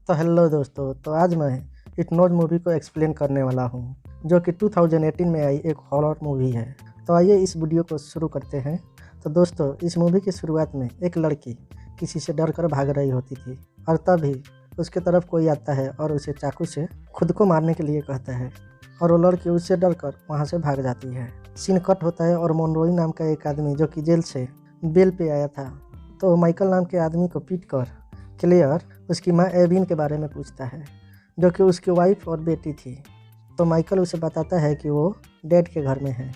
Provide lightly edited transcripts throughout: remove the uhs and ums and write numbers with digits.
तो हेलो दोस्तों, तो आज मैं इट नोज मूवी को एक्सप्लेन करने वाला हूँ, जो कि 2018 में आई एक हॉरर मूवी है। तो आइए इस वीडियो को शुरू करते हैं। तो दोस्तों, इस मूवी की शुरुआत में एक लड़की किसी से डरकर भाग रही होती थी और तभी उसके तरफ कोई आता है और उसे चाकू से खुद को मारने के लिए कहता है और वो लड़की उससे डरकर वहाँ से भाग जाती है। सीन कट होता है और मोनरोई नाम का एक आदमी जो कि जेल से बेल पे आया था, तो माइकल नाम के आदमी को पीट कर क्लेयर उसकी माँ एविन के बारे में पूछता है, जो कि उसकी वाइफ और बेटी थी। तो माइकल उसे बताता है कि वो डैड के घर में है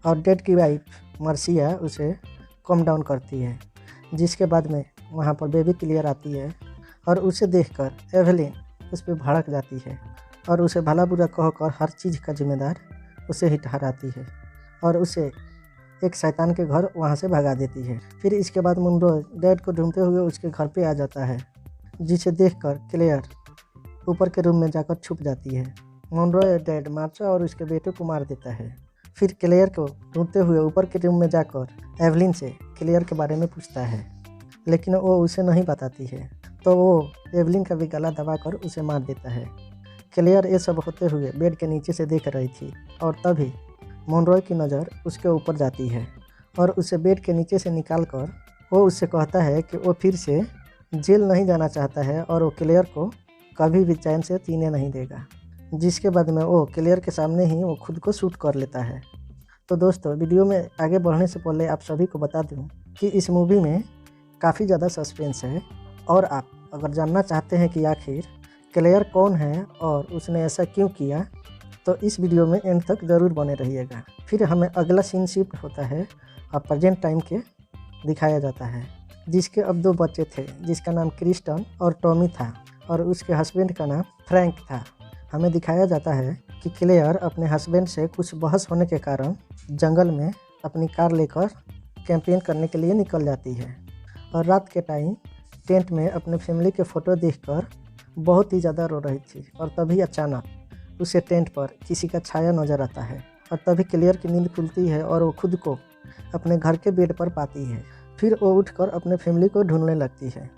और डैड की वाइफ मर्सिया उसे कम डाउन करती है, जिसके बाद में वहाँ पर बेबी क्लियर आती है और उसे देखकर एवेलिन उस पर भड़क जाती है और उसे भला बुरा कहकर हर चीज़ का जिम्मेदार उसे ही ठहराती है और उसे एक शैतान के घर वहाँ से भगा देती है। फिर इसके बाद मोनरोय डैड को ढूंढते हुए उसके घर पे आ जाता है, जिसे देखकर क्लेयर ऊपर के रूम में जाकर छुप जाती है। मोनरोय डैड मार्चा और उसके बेटे को मार देता है। फिर क्लेयर को ढूंढते हुए ऊपर के रूम में जाकर एवलिन से क्लेयर के बारे में पूछता है, लेकिन वो उसे नहीं बताती है, तो वो एवलिन का भी गला दबाकर उसे मार देता है। क्लेयर ये सब होते हुए बेड के नीचे से देख रही थी और तभी मोनरोय की नज़र उसके ऊपर जाती है और उसे बेड के नीचे से निकाल कर वो उससे कहता है कि वो फिर से जेल नहीं जाना चाहता है और वो क्लेयर को कभी भी चैन से जीने नहीं देगा, जिसके बाद में वो क्लेयर के सामने ही वो खुद को शूट कर लेता है। तो दोस्तों, वीडियो में आगे बढ़ने से पहले आप सभी को बता दूं कि इस मूवी में काफ़ी ज़्यादा सस्पेंस है और आप अगर जानना चाहते हैं कि आखिर क्लेयर कौन है और उसने ऐसा क्यों किया, तो इस वीडियो में एंड तक ज़रूर बने रहिएगा। फिर हमें अगला सीन शिफ्ट होता है और प्रेजेंट टाइम के दिखाया जाता है, जिसके अब 2 बच्चे थे, जिसका नाम क्रिस्टन और टॉमी था और उसके हस्बैंड का नाम फ्रैंक था। हमें दिखाया जाता है कि क्लेयर अपने हस्बैंड से कुछ बहस होने के कारण जंगल में अपनी कार लेकर कैंपेन करने के लिए निकल जाती है और रात के टाइम टेंट में अपने फैमिली के फ़ोटो देखकर बहुत ही ज़्यादा रो रही थी और तभी अचानक उसे टेंट पर किसी का छाया नज़र आता है और तभी क्लेयर की नींद खुलती है और वो खुद को अपने घर के बेड पर पाती है। फिर वो उठकर अपने फैमिली को ढूंढने लगती है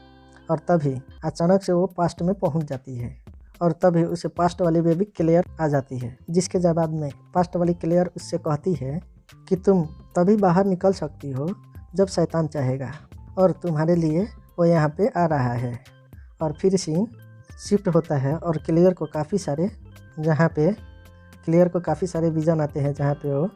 और तभी अचानक से वो पास्ट में पहुंच जाती है और तभी उसे पास्ट वाली बेबी क्लेयर आ जाती है, जिसके जवाब में पास्ट वाली क्लेयर उससे कहती है कि तुम तभी बाहर निकल सकती हो जब शैतान चाहेगा और तुम्हारे लिए वो यहाँ पे आ रहा है। और फिर सीन शिफ्ट होता है और क्लेयर को काफ़ी सारे विजन आते हैं, जहाँ पे वो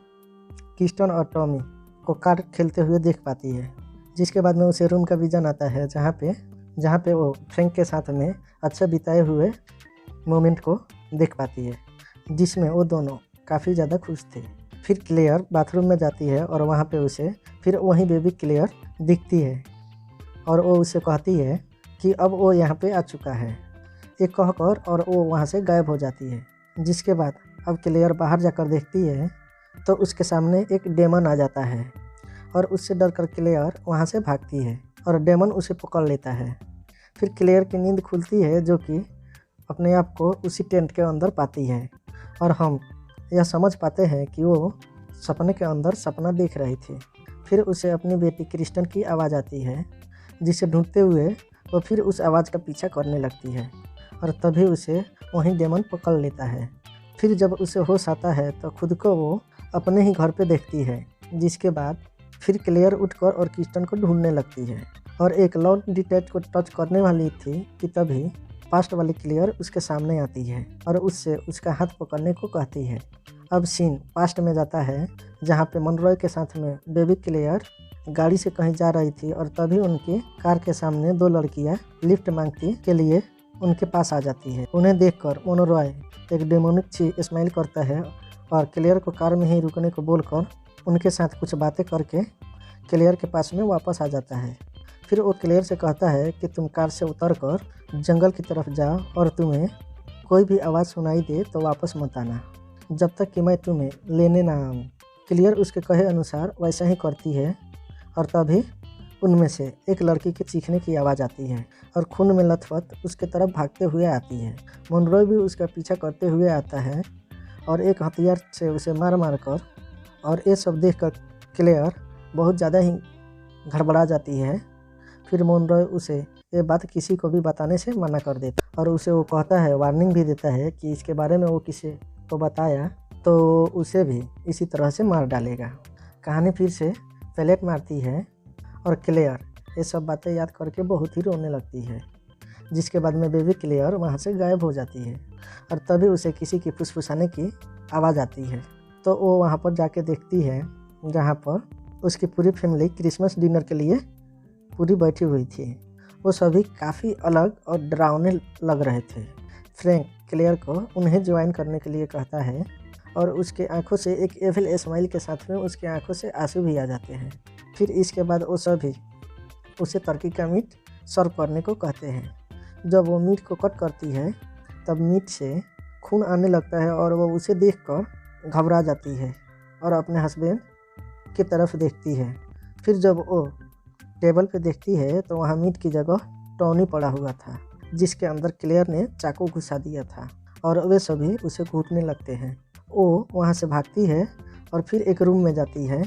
क्रिस्टन और टॉमी को कार्ड खेलते हुए देख पाती है। जिसके बाद में उसे रूम का विजन आता है, जहाँ पे वो फ्रैंक के साथ में अच्छे बिताए हुए मोमेंट को देख पाती है, जिसमें वो दोनों काफ़ी ज़्यादा खुश थे। फिर क्लेयर बाथरूम में जाती है और वहाँ पे उसे फिर वही बेबी क्लेयर दिखती है और वो उसे कहती है कि अब वो यहाँ पे आ चुका है, ये कहकर और वो वहाँ से गायब हो जाती है। जिसके बाद अब क्लेयर बाहर जाकर देखती है तो उसके सामने एक डेमन आ जाता है और उससे डरकर क्लेयर वहाँ से भागती है और डेमन उसे पकड़ लेता है। फिर क्लेयर की नींद खुलती है, जो कि अपने आप को उसी टेंट के अंदर पाती है और हम यह समझ पाते हैं कि वो सपने के अंदर सपना देख रही थी। फिर उसे अपनी बेटी क्रिस्टन की आवाज़ आती है, जिसे ढूंढते हुए वो फिर उस आवाज़ का पीछा करने लगती है और तभी उसे वहीं डेमन पकड़ लेता है। फिर जब उसे होश आता है तो खुद को वो अपने ही घर पे देखती है, जिसके बाद फिर क्लेयर उठकर और क्रिस्टन को ढूंढने लगती है और एक लॉ डिटेक्ट को टच करने वाली थी कि तभी पास्ट वाली क्लेयर उसके सामने आती है और उससे उसका हाथ पकड़ने को कहती है। अब सीन पास्ट में जाता है, जहाँ पे मोनरोय के साथ में बेबी क्लेयर गाड़ी से कहीं जा रही थी और तभी उनकी कार के सामने 2 लड़कियां लिफ्ट मांगती के लिए उनके पास आ जाती है। उन्हें देखकर मोनरोय एक डेमोनिक सी स्माइल करता है और क्लेयर को कार में ही रुकने को बोलकर उनके साथ कुछ बातें करके क्लेयर के पास में वापस आ जाता है। फिर वो क्लेयर से कहता है कि तुम कार से उतरकर जंगल की तरफ जाओ और तुम्हें कोई भी आवाज़ सुनाई दे तो वापस मत आना, जब तक कि मैं तुम्हें लेने ना आऊँ। क्लेयर उसके कहे अनुसार वैसा ही करती है और तभी उनमें से एक लड़की के चीखने की आवाज़ आती है और खून में लथपथ उसके तरफ भागते हुए आती है। मोनरोय भी उसका पीछा करते हुए आता है और एक हथियार से उसे मार कर, और ये सब देखकर क्लेयर बहुत ज़्यादा ही गड़बड़ा जाती है। फिर मोनरोय उसे ये बात किसी को भी बताने से मना कर देता और उसे वो कहता है, वार्निंग भी देता है कि इसके बारे में वो किसी को बताया तो उसे भी इसी तरह से मार डालेगा। कहानी फिर से पैलेट मारती है और क्लेयर ये सब बातें याद करके बहुत ही रोने लगती है, जिसके बाद में बेबी क्लेयर वहाँ से गायब हो जाती है और तभी उसे किसी की फुसफुसाने की आवाज़ आती है। तो वो वहाँ पर जाके देखती है जहाँ पर उसकी पूरी फैमिली क्रिसमस डिनर के लिए पूरी बैठी हुई थी। वो सभी काफ़ी अलग और डरावने लग रहे थे। फ्रैंक क्लेयर को उन्हें ज्वाइन करने के लिए कहता है और उसके आंखों से एक एविल स्माइल के साथ में उसकी आंखों से आंसू भी आ जाते हैं। फिर इसके बाद वो सभी उसे टर्की का मीट सर्व करने को कहते हैं। जब वो मीट को कट करती है तब मीट से खून आने लगता है और वो उसे देखकर घबरा जाती है और अपने हस्बैंड की तरफ देखती है। फिर जब वो टेबल पे देखती है तो वहाँ मीट की जगह टॉनी पड़ा हुआ था, जिसके अंदर क्लेयर ने चाकू घुसा दिया था और वे सभी उसे घूटने लगते हैं। वो वहाँ से भागती है और फिर एक रूम में जाती है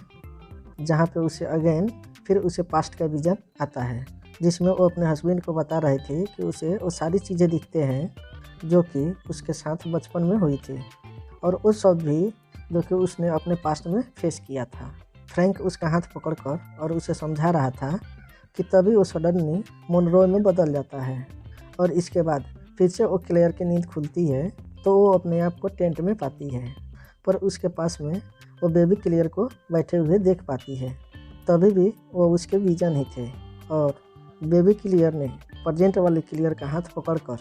जहाँ पे उसे फिर उसे पास्ट का विजन आता है, जिसमें वो अपने हस्बैंड को बता रहे थे कि उसे वो सारी चीज़ें दिखते हैं जो कि उसके साथ बचपन में हुई थी और वो सब भी जो कि उसने अपने पास्ट में फेस किया था। फ्रैंक उसका हाथ पकड़कर और उसे समझा रहा था कि तभी वो सडनली मोनरोय में बदल जाता है और इसके बाद फिर से वो क्लेयर की नींद खुलती है तो वो अपने आप को टेंट में पाती है, पर उसके पास में वो बेबी क्लेयर को बैठे हुए देख पाती है। तभी भी वो उसके विजन ही थे और बेबी क्लेयर ने प्रेजेंट वाले क्लेयर का हाथ पकड़कर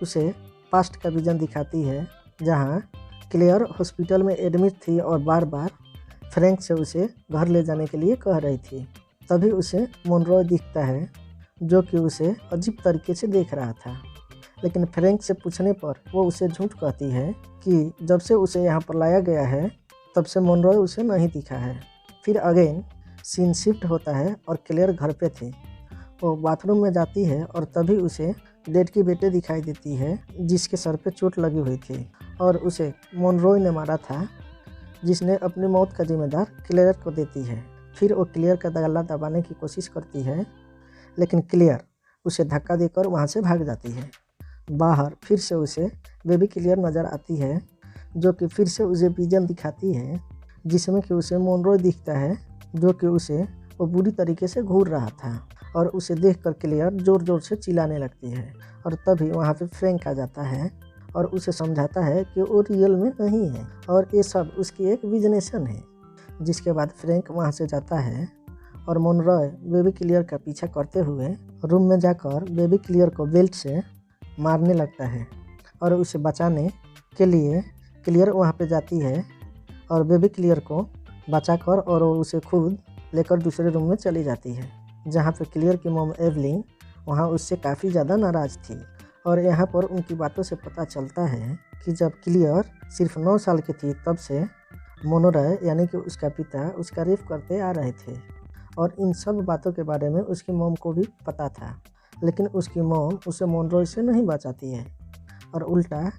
उसे पास्ट का विजन दिखाती है, जहाँ क्लेयर हॉस्पिटल में एडमिट थी और बार बार फ्रैंक से उसे घर ले जाने के लिए कह रही थी। तभी उसे मोनरोय दिखता है जो कि उसे अजीब तरीके से देख रहा था, लेकिन फ्रैंक से पूछने पर वो उसे झूठ कहती है कि जब से उसे यहाँ पर लाया गया है तब से मोनरोय उसे नहीं दिखा है। फिर अगेन सीन शिफ्ट होता है और क्लेयर घर पे थी। वो बाथरूम में जाती है और तभी उसे डेड की बेटे दिखाई देती है जिसके सर पे चोट लगी हुई थी और उसे मोनरोय ने मारा था, जिसने अपनी मौत का जिम्मेदार क्लेयर को देती है। फिर वो क्लेयर का गला दबाने की कोशिश करती है, लेकिन क्लेयर उसे धक्का देकर वहाँ से भाग जाती है। बाहर फिर से उसे बेबी क्लेयर नज़र आती है जो कि फिर से उसे विजन दिखाती है, जिसमें कि उसे मोनरोय दिखता है जो कि उसे वो बुरी तरीके से घूर रहा था और उसे देखकर क्लेयर ज़ोर ज़ोर से चिल्लाने लगती है और तभी वहाँ पे फ्रैंक आ जाता है और उसे समझाता है कि वो रियल में नहीं है और ये सब उसकी एक विजनेशन है। जिसके बाद फ्रैंक वहाँ से जाता है और मोनरोय बेबी क्लेयर का पीछा करते हुए रूम में जाकर बेबी क्लेयर को बेल्ट से मारने लगता है और उसे बचाने के लिए क्लेयर वहाँ पे जाती है और बेबी क्लेयर को बचाकर और वो उसे खुद लेकर दूसरे रूम में चली जाती है, जहाँ पे क्लेयर की मॉम एवलिन वहाँ उससे काफ़ी ज़्यादा नाराज़ थी। और यहाँ पर उनकी बातों से पता चलता है कि जब क्लेयर सिर्फ 9 साल की थी तब से मोनरोय यानी कि उसका पिता उसका रेप करते आ रहे थे और इन सब बातों के बारे में उसकी मॉम को भी पता था, लेकिन उसकी मॉम उसे मोनरोय से नहीं बचाती है और उल्टा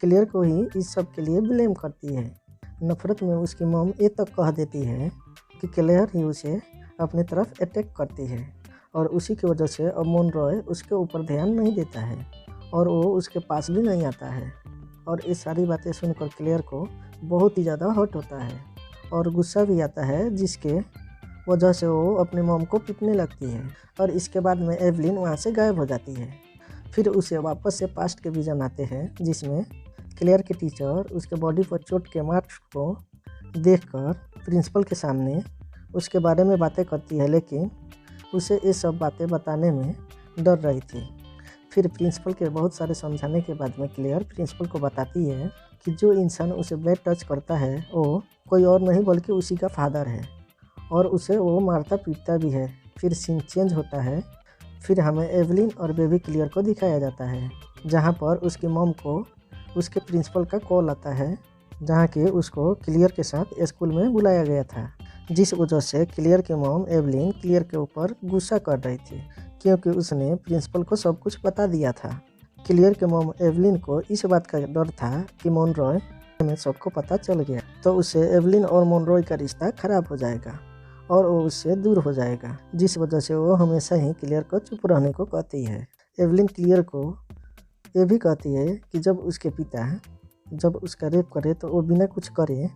क्लेयर को ही इस सब के लिए ब्लेम करती है। नफरत में उसकी मॉम ये तक कह देती है कि क्लेयर ही उसे अपनी तरफ अटैक करती है और उसी की वजह से अब मोनरोय उसके ऊपर ध्यान नहीं देता है और वो उसके पास भी नहीं आता है। और ये सारी बातें सुनकर क्लेयर को बहुत ही ज़्यादा हर्ट होता है और गुस्सा भी आता है, जिसके वजह से वो अपनी मॉम को पीटने लगती है और इसके बाद में एवलिन वहाँ से गायब हो जाती है। फिर उसे वापस से पास्ट के विजन आते हैं, जिसमें क्लेयर के टीचर उसके बॉडी पर चोट के मार्क्स को देखकर प्रिंसिपल के सामने उसके बारे में बातें करती है, लेकिन उसे ये सब बातें बताने में डर रही थी। फिर प्रिंसिपल के बहुत सारे समझाने के बाद में क्लेयर प्रिंसिपल को बताती है कि जो इंसान उसे बैड टच करता है वो कोई और नहीं बल्कि उसी का फादर है और उसे वो मारता पीटता भी है। फिर सीन चेंज होता है। फिर हमें एवलिन और बेबी क्लेयर को दिखाया जाता है, जहाँ पर उसकी मॉम को उसके प्रिंसिपल का कॉल आता है, जहाँ कि उसको क्लेयर के साथ स्कूल में बुलाया गया था, जिस वजह से क्लेयर की मॉम एवलिन क्लेयर के ऊपर गुस्सा कर रही थी क्योंकि उसने प्रिंसिपल को सब कुछ बता दिया था। क्लेयर के मॉम एवलिन को इस बात का डर था कि मोनरोय में सबको पता चल गया तो उससे एवलिन और मोनरोय का रिश्ता खराब हो जाएगा और वो उससे दूर हो जाएगा, जिस वजह से वो हमेशा ही क्लियर को चुप रहने को कहती है। एवलिन क्लियर को ये भी कहती है कि जब उसके पिता जब उसका रेप करे तो वो बिना कुछ करे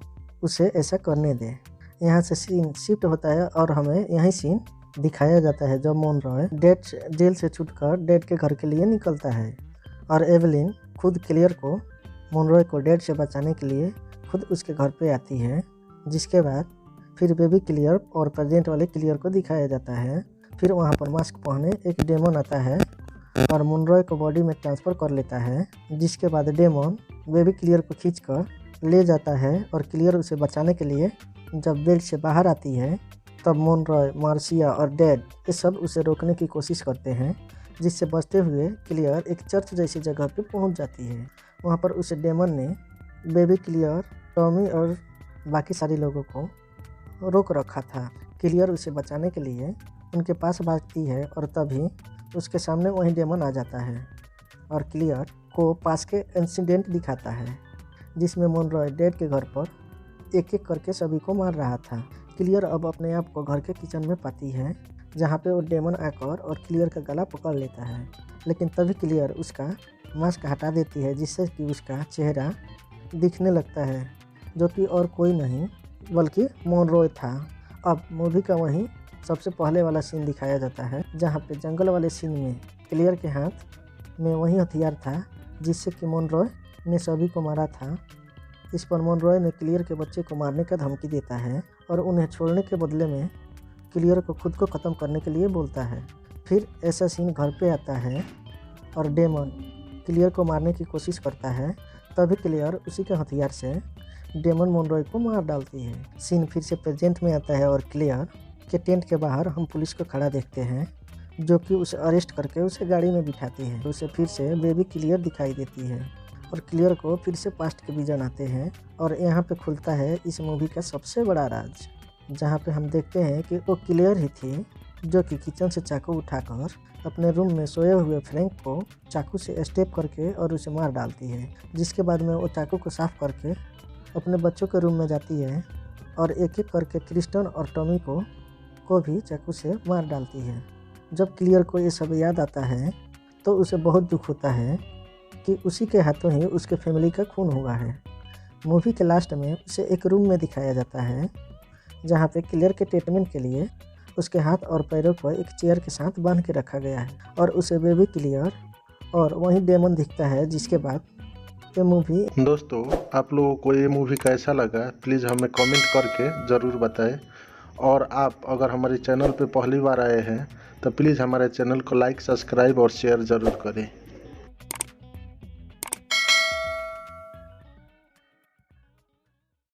उसे ऐसा करने दे। यहाँ से सीन शिफ्ट होता है और हमें यही सीन दिखाया जाता है जब मोनरॉय जेल से छूटकर डैड के घर के लिए निकलता है और एवलिन खुद क्लियर को मोनरॉय को डैड से बचाने के लिए खुद उसके घर पे आती है। जिसके बाद फिर बेबी क्लियर और प्रेजेंट वाले क्लियर को दिखाया जाता है। फिर वहाँ पर मास्क पहने एक डेमन आता है और मोनरॉय को बॉडी में ट्रांसफ़र कर लेता है। जिसके बाद डेमन बेबी क्लियर को खींचकर ले जाता है और क्लियर उसे बचाने के लिए जब बेड से बाहर आती है तब मोनरॉय, मार्सिया और डैड ये सब उसे रोकने की कोशिश करते हैं, जिससे बचते हुए क्लियर एक चर्च जैसी जगह पे पहुंच जाती है। वहां पर उसे डेमन ने बेबी क्लियर, टॉमी और बाकी सारे लोगों को रोक रखा था। क्लियर उसे बचाने के लिए उनके पास भागती है और तभी उसके सामने वही डेमन आ जाता है और क्लियर को पास के इंसिडेंट दिखाता है जिसमें मोनरॉय डैड के घर पर एक एक करके सभी को मार रहा था। क्लियर अब अपने आप को घर के किचन में पाती है जहाँ पे वो डेमन आकर और क्लियर का गला पकड़ लेता है, लेकिन तभी क्लियर उसका मास्क हटा देती है जिससे कि उसका चेहरा दिखने लगता है, जो कि और कोई नहीं बल्कि मोनरॉय था। अब मूवी का वही सबसे पहले वाला सीन दिखाया जाता है जहाँ पे जंगल वाले सीन में क्लियर के हाथ में वही हथियार था जिससे कि मोनरॉय ने सभी को मारा था। इस पर मोनरॉय ने क्लियर के बच्चे को मारने का धमकी देता है और उन्हें छोड़ने के बदले में क्लियर को खुद को ख़त्म करने के लिए बोलता है। फिर ऐसा सीन घर पे आता है और डेमन क्लियर को मारने की कोशिश करता है, तभी क्लियर उसी के हथियार से डेमन मोनरॉय को मार डालती है। सीन फिर से प्रेजेंट में आता है और क्लियर के टेंट के बाहर हम पुलिस को खड़ा देखते हैं जो कि उसे अरेस्ट करके उसे गाड़ी में बिठाती है। उसे फिर से बेबी क्लियर दिखाई देती है और क्लियर को फिर से पास्ट के विजन आते हैं और यहाँ पे खुलता है इस मूवी का सबसे बड़ा राज, जहाँ पे हम देखते हैं कि वो क्लियर ही थी जो कि किचन से चाकू उठाकर अपने रूम में सोए हुए फ्रैंक को चाकू से स्टेप करके और उसे मार डालती है। जिसके बाद में वो चाकू को साफ करके अपने बच्चों के रूम में जाती है और एक एक करके क्रिस्टन और टॉमी को भी चाकू से मार डालती है। जब क्लियर को ये सब याद आता है तो उसे बहुत दुख होता है कि उसी के हाथों ही उसके फैमिली का खून हुआ है। मूवी के लास्ट में उसे एक रूम में दिखाया जाता है जहाँ पे क्लियर के ट्रीटमेंट के लिए उसके हाथ और पैरों को एक चेयर के साथ बांध के रखा गया है और उसे बेबी क्लियर और वहीं डेमन दिखता है। जिसके बाद ये मूवी दोस्तों, आप लोगों को ये मूवी कैसा लगा प्लीज़ हमें कमेंट करके ज़रूर बताएं। और आप अगर हमारे चैनल पे पहली बार आए हैं तो प्लीज़ हमारे चैनल को लाइक, सब्सक्राइब और शेयर ज़रूर करें।